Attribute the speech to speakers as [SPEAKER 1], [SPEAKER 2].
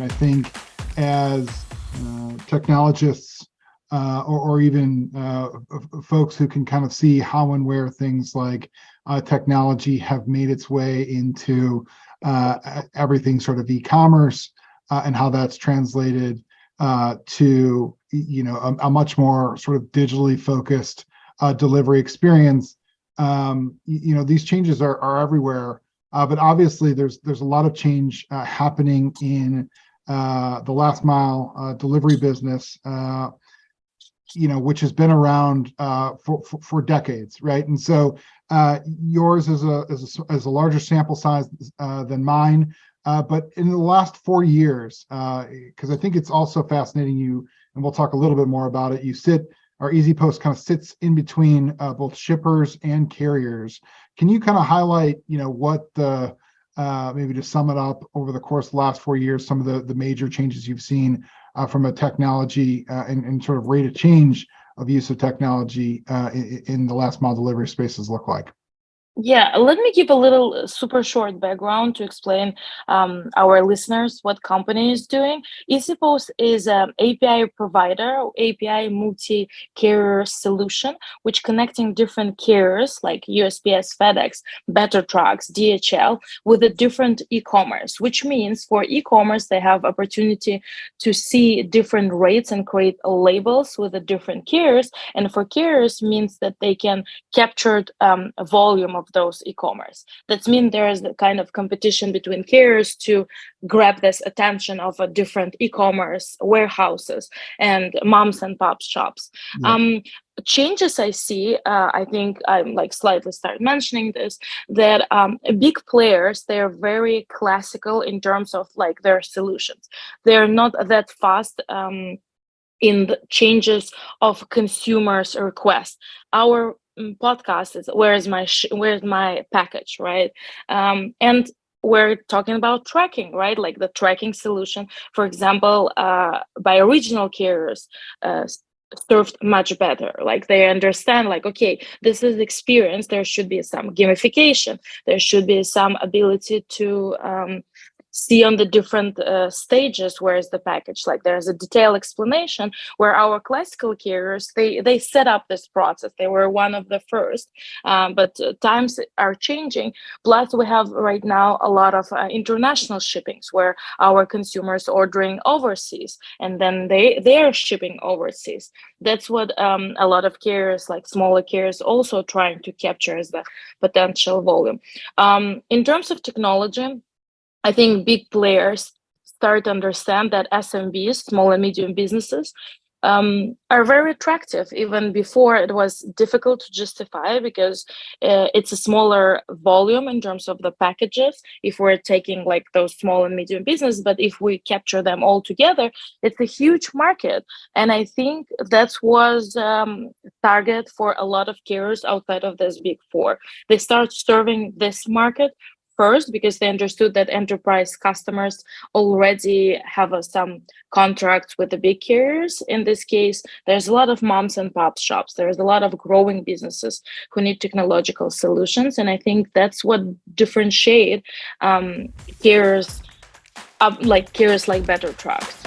[SPEAKER 1] And I think as technologists or even folks who can kind of see how and where things like technology have made its way into everything sort of e-commerce and how that's translated to a much more sort of digitally focused delivery experience. These changes are everywhere, but obviously there's a lot of change happening in the last mile delivery business, which has been around for decades, right? And so yours is a larger sample size than mine, but in the last 4 years, because I think it's also fascinating, and we'll talk a little bit more about it. Our EasyPost kind of sits in between both shippers and carriers. Can you kind of highlight, what the maybe to sum it up over the course of the last 4 years, some of the major changes you've seen from a technology and sort of rate of change of use of technology in the last mile delivery spaces look like?
[SPEAKER 2] Yeah, let me give a little super short background to explain our listeners what company is doing. EasyPost is an API provider, API multi-carrier solution, which connecting different carriers like USPS, FedEx, Better Trucks, DHL with a different e-commerce, which means for e-commerce, they have opportunity to see different rates and create labels with the different carriers. And for carriers means that they can capture a volume of those e-commerce. That means there is the kind of competition between carriers to grab this attention of a different e-commerce warehouses and moms and pop shops.
[SPEAKER 1] Yeah.
[SPEAKER 2] Changes I see, I think I'm like slightly start mentioning this, that big players, they're very classical in terms of like their solutions. They're not that fast in the changes of consumers' requests. Our podcast is where's my package, right? And we're talking about tracking, right? Like the tracking solution, for example, by original carriers, served much better. Like they understand, like, okay, this is experience. There should be some gamification. There should be some ability to see on the different stages where is the package. Like there's a detailed explanation where our classical carriers, they set up this process. They were one of the first, but times are changing. Plus we have right now a lot of international shippings where our consumers ordering overseas and then they're shipping overseas. That's what a lot of carriers, like smaller carriers, also trying to capture as the potential volume. In terms of technology, I think big players start to understand that SMBs, small and medium businesses, are very attractive. Even before it was difficult to justify because it's a smaller volume in terms of the packages. If we're taking like those small and medium business, but if we capture them all together, it's a huge market. And I think that was target for a lot of carriers outside of this big four. They start serving this market first because they understood that enterprise customers already have some contracts with the big carriers. In this case, there's a lot of moms and pop shops. There's a lot of growing businesses who need technological solutions. And I think that's what differentiate carriers like Better Trucks.